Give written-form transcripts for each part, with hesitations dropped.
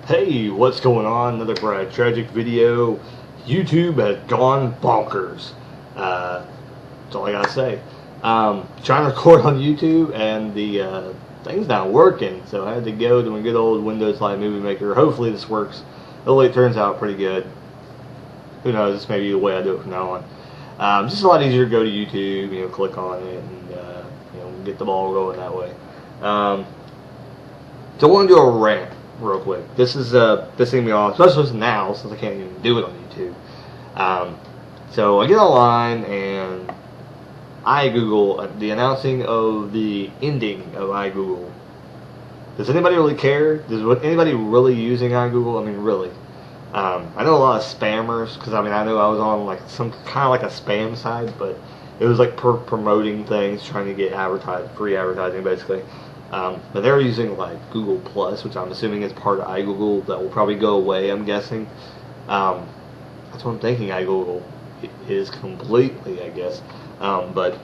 Hey, what's going on? Another tragic video. YouTube has gone bonkers. That's all I gotta say. Trying to record on YouTube and the thing's not working, so I had to go to my good old Windows Live Movie Maker. Hopefully this works. Hopefully it turns out pretty good. Who knows? This may be the way I do it from now on. Just a lot easier to go to YouTube, click on it and get the ball rolling that way. So I want to do a rant real quick. This is pissing me off, especially now since I can't even do it on YouTube. So I get online and I Google the announcing of the ending of iGoogle. Does anybody really care? Does anybody really using iGoogle? I mean, really. I know a lot of spammers because I know I was on like some kind of like a spam site, but it was like promoting things, trying to get free advertising basically. But they're using like Google Plus, which I'm assuming is part of iGoogle. That will probably go away, I'm guessing. That's what I'm thinking. iGoogle is completely, I guess. But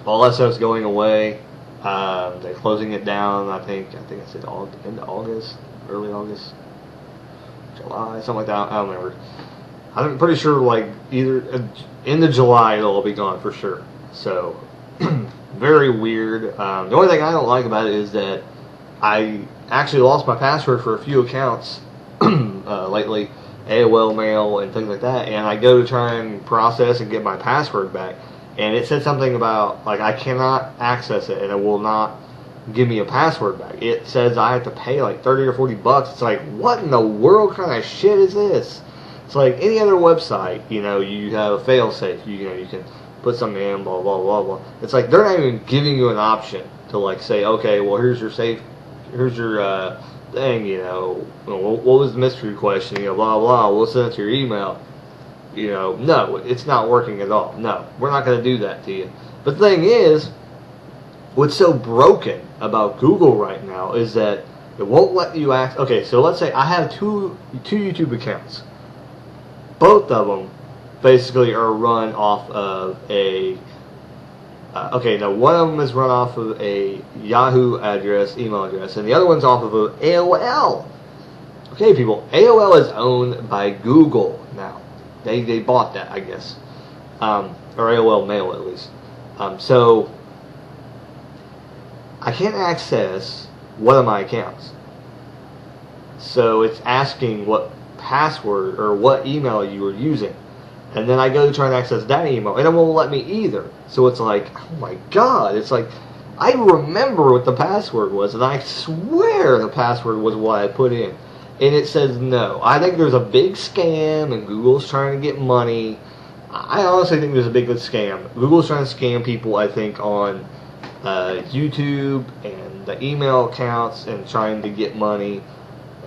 all that stuff's going away. They're closing it down. I think I said end of August, early August, July, something like that. I don't remember. I'm pretty sure like either end of July it'll all be gone for sure. So. Very weird. The only thing I don't like about it is that I actually lost my password for a few accounts lately, AOL Mail and things like that, and I go to try and process and get my password back, and it said something about like I cannot access it and it will not give me a password back. It says I have to pay like 30 or 40 bucks. It's like, what in the world kind of shit is this? It's like any other website, you have a fail-safe, you can put something in, blah, blah, blah, blah. It's like they're not even giving you an option to like say, okay, well, here's your thing, what was the mystery question, blah, blah, we'll send it to your email. No, it's not working at all. No, we're not going to do that to you. But the thing is, what's so broken about Google right now is that it won't let you okay, so let's say I have two YouTube accounts. Both of them basically are run off of a one of them is run off of a Yahoo email address, and the other one's off of a AOL. Okay, people, AOL is owned by Google now. They bought that, I guess, or AOL Mail at least. So I can't access one of my accounts. So it's asking what password or what email you were using. And then I go to try and access that email, and it won't let me either. So it's like, oh my god, it's like, I remember what the password was, and I swear the password was what I put in. And it says no. I think there's a big scam, and Google's trying to get money. I honestly think there's a big scam. Google's trying to scam people, I think, on YouTube and the email accounts and trying to get money.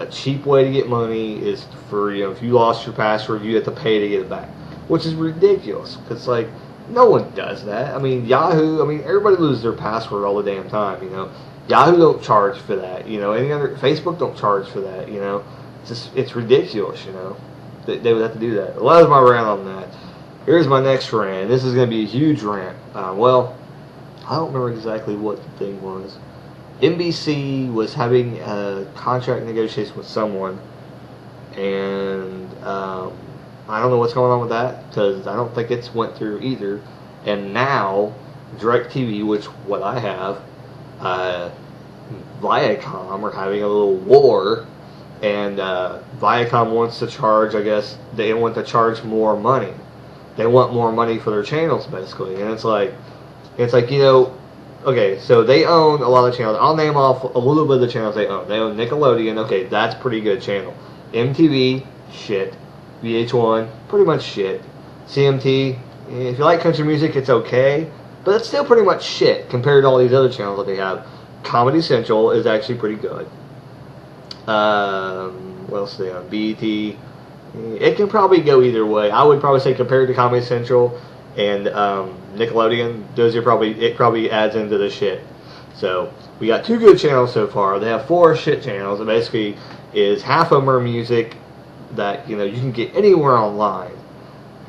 A cheap way to get money is for, if you lost your password, you have to pay to get it back. Which is ridiculous, because like no one does that. Yahoo. Everybody loses their password all the damn time. Yahoo don't charge for that. Any other Facebook don't charge for that. It's ridiculous. They would have to do that. Well, that was my rant on that. Here's my next rant. This is going to be a huge rant. Well, I don't remember exactly what the thing was. NBC was having a contract negotiation with someone, and I don't know what's going on with that, because I don't think it's went through either. And now, DirecTV, which what I have, Viacom are having a little war, and Viacom wants to charge, I guess, they want to charge more money. They want more money for their channels, basically. And it's like, okay, so they own a lot of channels. I'll name off a little bit of the channels they own. They own Nickelodeon. Okay, that's a pretty good channel. MTV, shit. VH1, pretty much shit. CMT, if you like country music, it's okay, but it's still pretty much shit compared to all these other channels that they have. Comedy Central is actually pretty good. What else do they have? BET. It can probably go either way. I would probably say compared to Comedy Central and Nickelodeon, it probably adds into the shit. So we got two good channels so far. They have 4 shit channels. It basically is half of them are music that you can get anywhere online.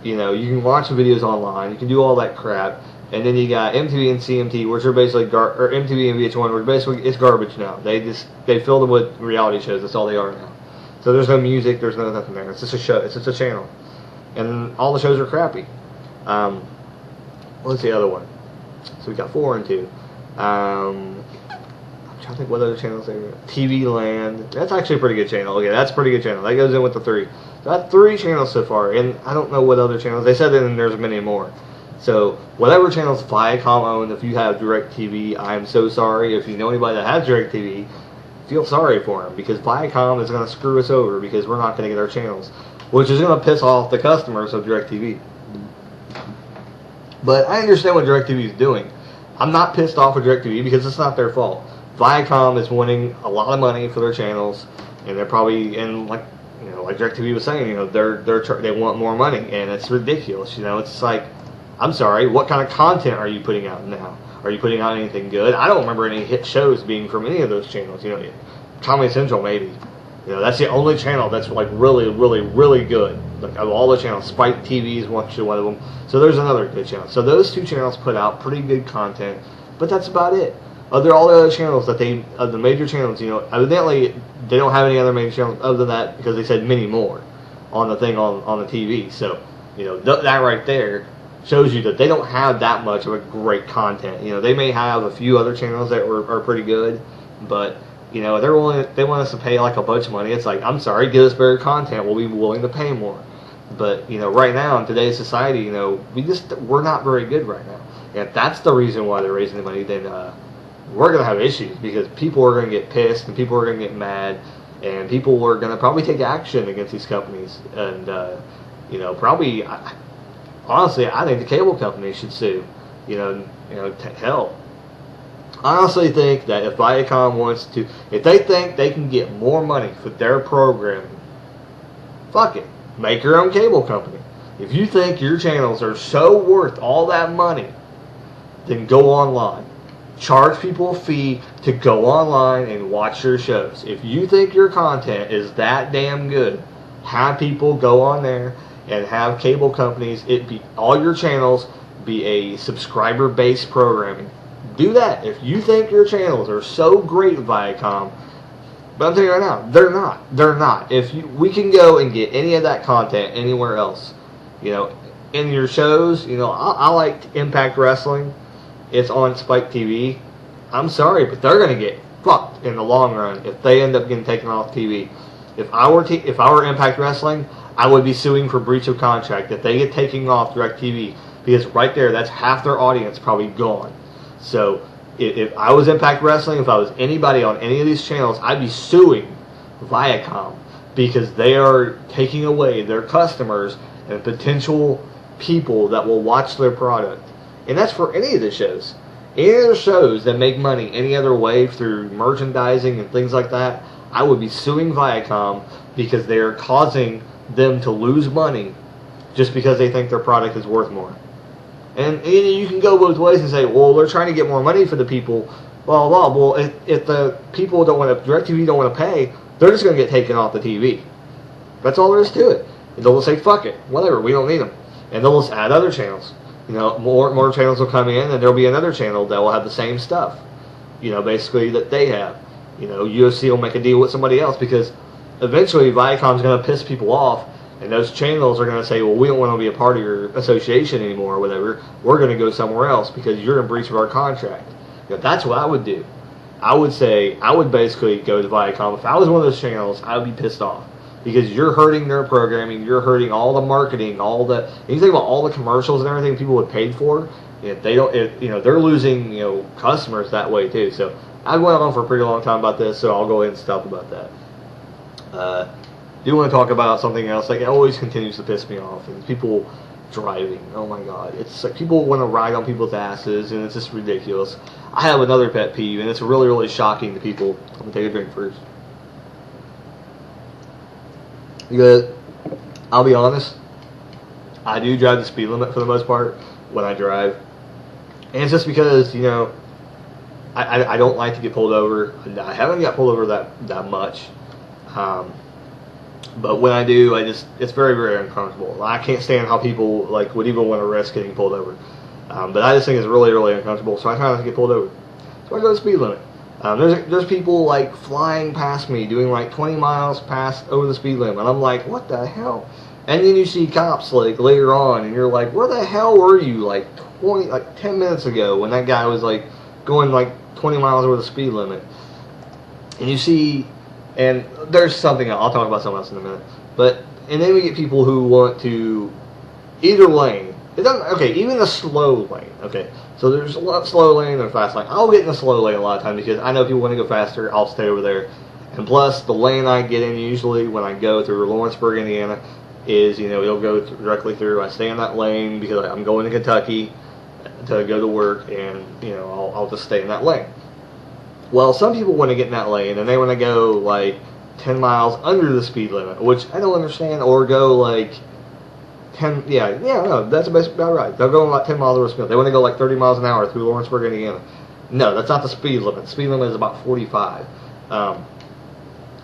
You can watch videos online. You can do all that crap, And then you got MTV and CMT, which are basically or MTV and VH1, which basically it's garbage now. They fill them with reality shows. That's all they are now. So there's no music, there's nothing there. It's just a show. It's just a channel, and all the shows are crappy. What's the other one? So we got 4 and 2. I'm trying to think what other channels there are. TV Land. That's actually a pretty good channel. Okay, that's a pretty good channel. That goes in with the 3. So I have 3 channels so far, and I don't know what other channels. They said that there's many more. So whatever channels Viacom owned, if you have DirecTV, I'm so sorry. If you know anybody that has DirecTV, feel sorry for them, because Viacom is going to screw us over because we're not going to get our channels, which is going to piss off the customers of DirecTV. But I understand what DirecTV is doing. I'm not pissed off with DirecTV because it's not their fault. Viacom is winning a lot of money for their channels, and they're probably, and like DirecTV was saying, they want more money, and it's ridiculous. It's like, I'm sorry, what kind of content are you putting out now? Are you putting out anything good? I don't remember any hit shows being from any of those channels. Comedy Central maybe. That's the only channel that's like really, really, really good. Like of all the channels, Spike TV is one of them. So there's another good channel. So those 2 channels put out pretty good content, but that's about it. All the other channels that the major channels, evidently they don't have any other major channels other than that, because they said many more on the thing on the TV. So that right there shows you that they don't have that much of a great content. They may have a few other channels that are pretty good, but they want us to pay like a bunch of money. It's like, I'm sorry, give us better content. We'll be willing to pay more. But right now in today's society, we're not very good right now. And if that's the reason why they're raising the money, then we're gonna have issues, because people are gonna get pissed and people are gonna get mad, and people are gonna probably take action against these companies. And probably. Honestly, I think the cable company should sue. Hell. I honestly think that if Viacom wants to, if they think they can get more money for their programming, fuck it. Make your own cable company. If you think your channels are so worth all that money, then go online. Charge people a fee to go online and watch your shows. If you think your content is that damn good, have people go on there and have cable companies, all your channels be a subscriber-based programming. Do that. If you think your channels are so great, Viacom, but I'm telling you right now, they're not. They're not. We can go and get any of that content anywhere else. In your shows, I like Impact Wrestling. It's on Spike TV. I'm sorry, but they're gonna get fucked in the long run if they end up getting taken off TV. If I were Impact Wrestling, I would be suing for breach of contract if they get taken off DirecTV, because right there, that's half their audience probably gone. So if I was Impact Wrestling, if I was anybody on any of these channels, I'd be suing Viacom, because they are taking away their customers and potential people that will watch their product. And that's for any of the shows. Any other shows that make money any other way through merchandising and things like that, I would be suing Viacom, because they are causing them to lose money just because they think their product is worth more. And you can go both ways and say, well, they're trying to get more money for the people. Well, if the people DirecTV don't want to pay, they're just going to get taken off the TV. That's all there is to it. And they'll say, fuck it, whatever, we don't need them. And they'll just add other channels. More channels will come in, and there'll be another channel that will have the same stuff. Basically that they have. UFC will make a deal with somebody else, because eventually Viacom's going to piss people off, and those channels are going to say, well, we don't want to be a part of your association anymore or whatever. We're going to go somewhere else because you're in breach of our contract. That's what I would do. I would basically go to Viacom. If I was one of those channels, I would be pissed off, because you're hurting their programming, you're hurting all the marketing, you think about all the commercials and everything people would pay for. If they don't, they're losing, customers that way too. So I've went on for a pretty long time about this, so I'll go ahead and stop about that. Do want to talk about something else? Like, it always continues to piss me off, and people driving. Oh my god, it's like people want to ride on people's asses, and it's just ridiculous. I have another pet peeve, and it's really, really shocking to people. I'm gonna take a drink first. Because I'll be honest, I do drive the speed limit for the most part when I drive, and it's just because I don't like to get pulled over. I haven't got pulled over that much. But when I do, it's very, very uncomfortable. I can't stand how people would even want to risk getting pulled over. But I just think it's really, really uncomfortable, so I try not to get pulled over. So I go to the speed limit. There's people like flying past me, doing like 20 miles past over the speed limit, and I'm like, what the hell? And then you see cops like later on, and you're like, where the hell were you like 10 minutes ago when that guy was like going like 20 miles over the speed limit? And you see, and there's something else. I'll talk about something else in a minute. But and then we get people who want to either lane. It doesn't, okay, even the slow lane. Okay, so there's a lot of slow lane and fast lane. I'll get in the slow lane a lot of times because I know people want to go faster. I'll stay over there. And plus, the lane I get in usually when I go through Lawrenceburg, Indiana, is, it'll go directly through. I stay in that lane because I'm going to Kentucky to go to work, and I'll just stay in that lane. Well, some people want to get in that lane and they want to go like 10 miles under the speed limit, which I don't understand, or go like 10, no, that's about right. They'll go like 10 miles over the speed limit. They want to go like 30 miles an hour through Lawrenceburg, Indiana. No, that's not the speed limit. The speed limit is about 45.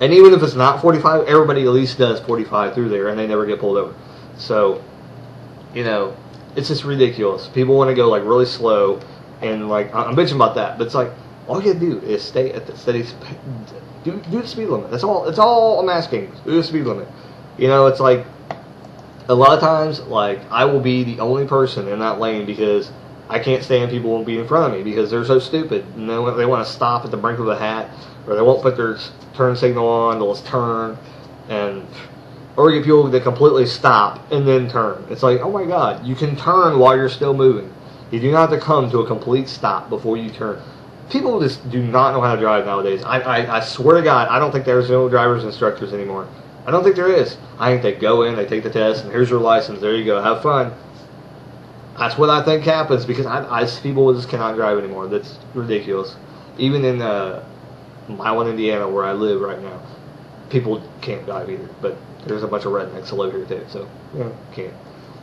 And even if it's not 45, everybody at least does 45 through there, and they never get pulled over. So, it's just ridiculous. People want to go like really slow, and like I'm bitching about that, but it's like all you gotta do is stay at the steady, do the speed limit. That's all. It's all I'm asking. Do the speed limit. It's like a lot of times, like I will be the only person in that lane because I can't stand people won't be in front of me because they're so stupid. And they want to stop at the brink of the hat, or they won't put their turn signal on. They'll just turn, or you get people that completely stop and then turn. It's like, oh my God, you can turn while you're still moving. You do not have to come to a complete stop before you turn. People just do not know how to drive nowadays. I swear to God, I don't think there's no driver's instructors anymore. I don't think there is. I think they go in, they take the test, and here's your license. There you go. Have fun. That's what I think happens because people just cannot drive anymore. That's ridiculous. Even in Milan, Indiana, where I live right now, people can't drive either. But there's a bunch of rednecks that live here too, so can't.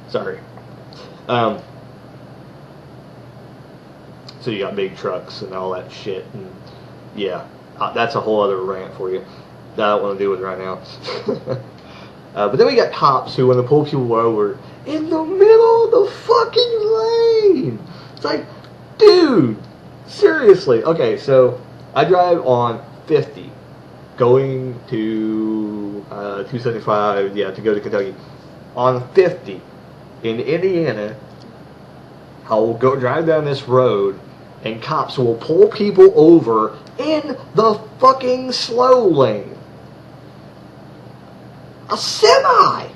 Sorry. So you got big trucks and all that shit, and that's a whole other rant for you that I don't want to deal with right now. But then we got cops who want to pull people over in the middle of the fucking lane. It's like, dude, seriously. Okay, so I drive on 50 going to 275, to go to Kentucky. On 50 in Indiana, I will go drive down this road, and cops will pull people over in the fucking slow lane. A semi,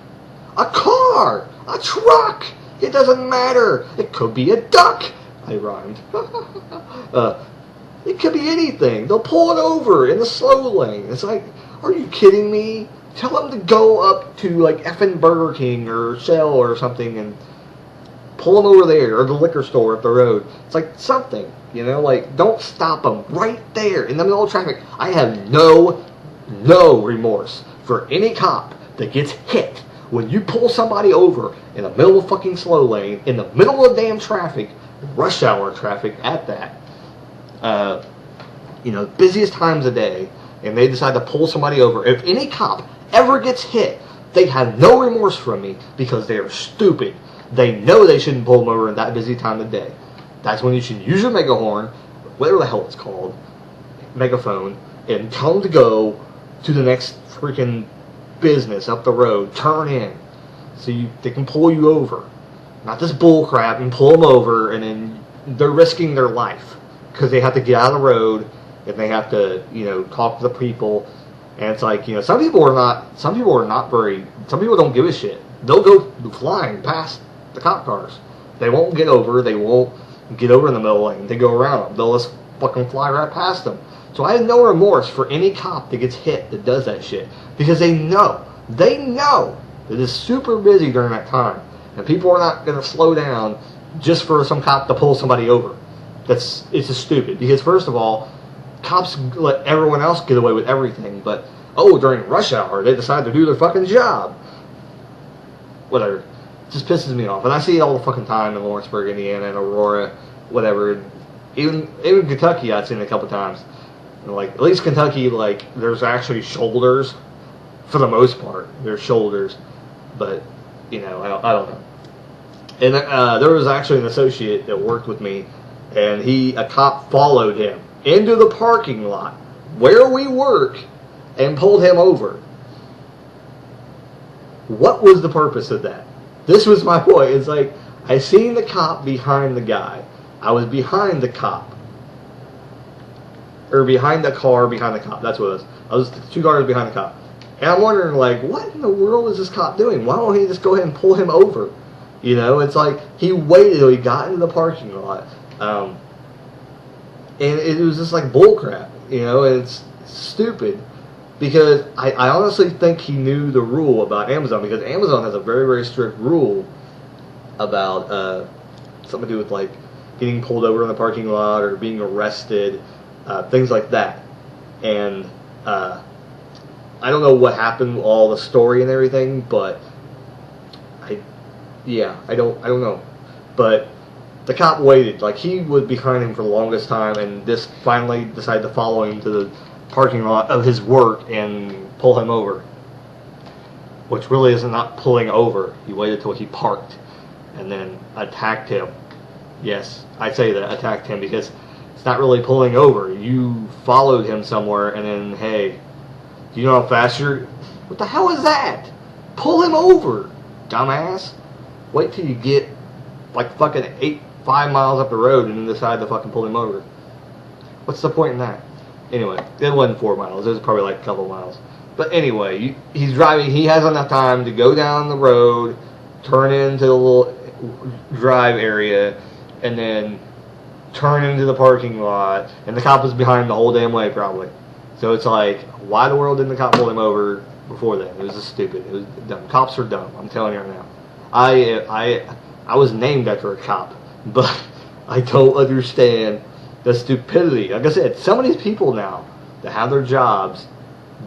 a car, a truck, it doesn't matter. It could be a duck. I rhymed. It could be anything. They'll pull it over in the slow lane. It's like, are you kidding me? Tell them to go up to like effing Burger King or Shell or something and pull them over there, or the liquor store up the road. It's like something, like don't stop them right there in the middle of traffic. I have no remorse for any cop that gets hit when you pull somebody over in the middle of fucking slow lane, in the middle of damn traffic, rush hour traffic at that. Busiest times of day, and they decide to pull somebody over. If any cop ever gets hit, they have no remorse from me because they are stupid. They know they shouldn't pull them over in that busy time of day. That's when you should use your megahorn, whatever the hell it's called, megaphone, and tell them to go to the next freaking business up the road, turn in, so they can pull you over. Not this bull crap and pull them over, and then they're risking their life because they have to get out of the road and they have to, talk to the people. And it's like, some people don't give a shit. They'll go flying past the cop cars. They won't get over. They won't get over in the middle lane. They go around them. They'll just fucking fly right past them. So I have no remorse for any cop that gets hit that does that shit. Because they know that it's super busy during that time. And people are not going to slow down just for some cop to pull somebody over. It's just stupid. Because first of all, cops let everyone else get away with everything. But, during rush hour, they decide to do their fucking job. Whatever. It just pisses me off. And I see it all the fucking time in Lawrenceburg, Indiana, and Aurora, whatever. Even Kentucky, I've seen it a couple times. And at least Kentucky, there's actually shoulders. For the most part, there's shoulders. But, I don't know. And there was actually an associate that worked with me, and a cop followed him into the parking lot where we work and pulled him over. What was the purpose of that? This was my point. It's like, I seen the cop behind the guy. I was behind the cop. Or behind the car, behind the cop. That's what it was. I was 2 cars behind the cop. And I'm wondering, like, what in the world is this cop doing? Why don't he just go ahead and pull him over? You know, it's like, he waited till he got into the parking lot. And it was just like bullcrap, you know, and it's stupid. Because I honestly think he knew the rule about Amazon, because Amazon has a very, very strict rule about something to do with, like, getting pulled over in the parking lot or being arrested, things like that. And I don't know what happened, all the story and everything, but I don't know. But the cop waited, like, he was behind him for the longest time, and this finally decided to follow him to the parking lot of his work and pull him over. Which really is not pulling over. He waited till he parked and then attacked him. Yes, I say that, attacked him, because it's not really pulling over. You followed him somewhere and then, hey, do you know how fast you're... What the hell is that? Pull him over, dumbass. Wait till you get like fucking 5 miles up the road and then decide to fucking pull him over. What's the point in that? Anyway, it wasn't 4 miles. It was probably like a couple miles. But anyway, he's driving. He has enough time to go down the road, turn into the little drive area, and then turn into the parking lot. And the cop was behind the whole damn way, probably. So it's like, why the world didn't the cop pull him over before then? It was just stupid. It was dumb. Cops are dumb. I'm telling you right now. I was named after a cop, but I don't understand the stupidity. Like I said, some of these people now that have their jobs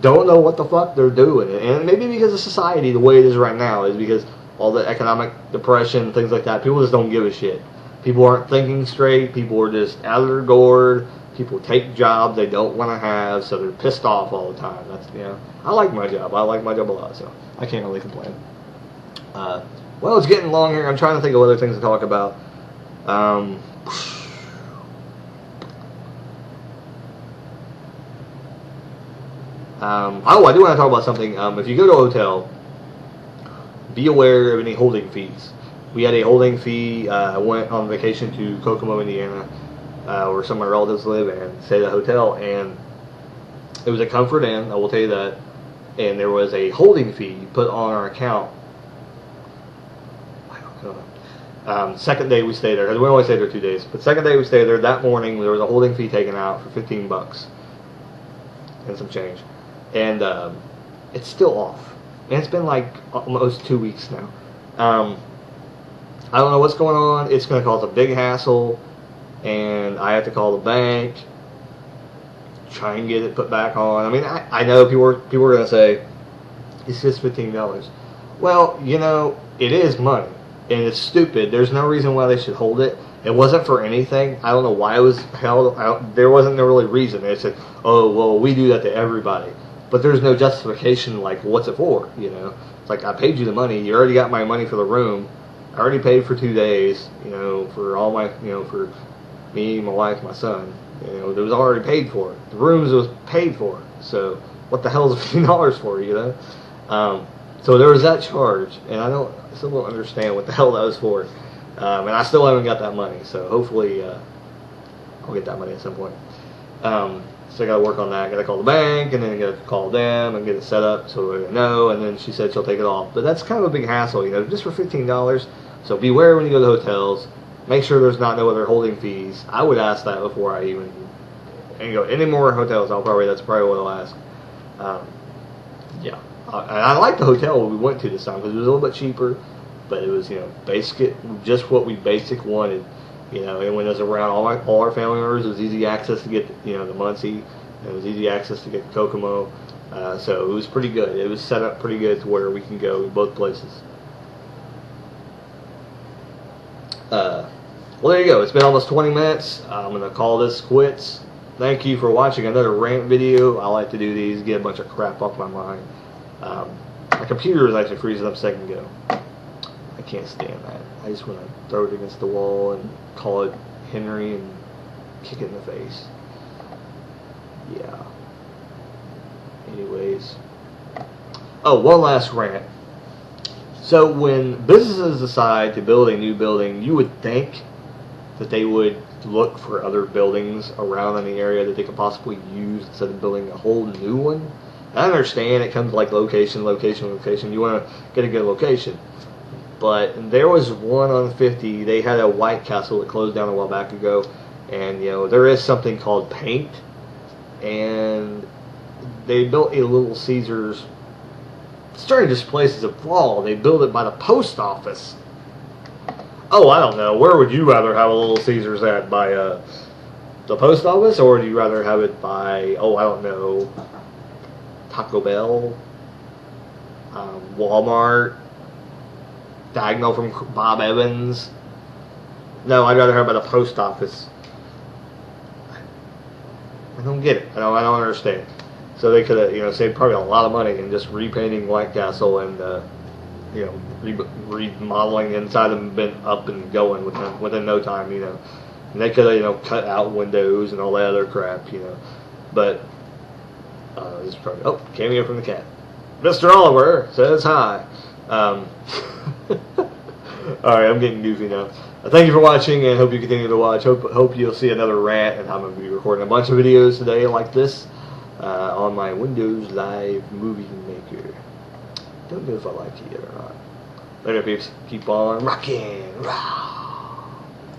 don't know what the fuck they're doing. And maybe because of society, the way it is right now, is because all the economic depression, things like that, people just don't give a shit. People aren't thinking straight. People are just out of their gourd. People take jobs they don't want to have, so they're pissed off all the time. That's, you know, I like my job. I like my job a lot, so I can't really complain. Well, it's getting long here. I'm trying to think of other things to talk about. I do want to talk about something. If you go to a hotel, be aware of any holding fees. We had a holding fee. I went on vacation to Kokomo, Indiana, where some of my relatives live, and stayed at a hotel, and it was a Comfort Inn, I will tell you that, and there was a holding fee put on our account. I don't know. Second day we stayed there, because we only stayed there 2 days, but second day we stayed there, that morning there was a holding fee taken out for $15 and some change. And it's still off. And it's been like almost 2 weeks now. I don't know what's going on. It's going to cause a big hassle. And I have to call the bank, try and get it put back on. I mean, I know people are going to say, it's just $15. Well, you know, it is money. And it's stupid. There's no reason why they should hold it. It wasn't for anything. I don't know why it was held. There wasn't no really reason. They said, oh, well, we do that to everybody. But there's no justification, like, what's it for, you know? It's like, I paid you the money. You already got my money for the room. I already paid for 2 days, you know, for all my, you know, for me, my wife, my son. You know, it was already paid for. The rooms was paid for. So what the hell is $15 for, you know? So there was that charge. And I still don't understand what the hell that was for. And I still haven't got that money. So hopefully I'll get that money at some point. So I got to work on that. I got to call the bank, and then I got to call them and get it set up so they know. And then she said she'll take it off. But that's kind of a big hassle, you know, just for $15. So beware when you go to hotels. Make sure there's no other holding fees. I would ask that before I even go any more hotels. That's probably what I'll ask. Yeah, I like the hotel we went to this time because it was a little bit cheaper, but it was, you know, basic, just what we basic wanted. You know, and when it was around all our family members, it was easy access to get, you know, the Muncie. It was easy access to get the Kokomo. So it was pretty good. It was set up pretty good to where we can go both places. Well, there you go. It's been almost 20 minutes. I'm going to call this quits. Thank you for watching another rant video. I like to do these, get a bunch of crap off my mind. My computer was actually freezing up a second ago. can't stand that. I just want to throw it against the wall and call it Henry and kick it in the face. Yeah. Anyways. Oh, one last rant. So when businesses decide to build a new building, you would think that they would look for other buildings around in the area that they could possibly use instead of building a whole new one. I understand it comes like location. You want to get a good location. But there was one on 50. They had a White Castle that closed down a while back ago. And, there is something called paint. And they built a Little Caesars. Strangest places of all. They built it by the post office. Oh, I don't know. Where would you rather have a Little Caesars at? By the post office? Or would you rather have it by, I don't know, Taco Bell, Walmart, diagonal from Bob Evans? No, I'd rather have it by the post office. I don't get it. I don't understand. So they could have, saved probably a lot of money in just repainting White Castle and, remodeling the inside and been up and going within no time, And they could have, cut out windows and all that other crap, But, this is probably, cameo from the cat. Mr. Oliver says hi. Alright, I'm getting goofy now. Thank you for watching, and hope you continue to watch. Hope you'll see another rant, and I'm going to be recording a bunch of videos today like this on my Windows Live Movie Maker. Don't know if I like it yet or not. Later, peeps. Keep on rocking. Rock.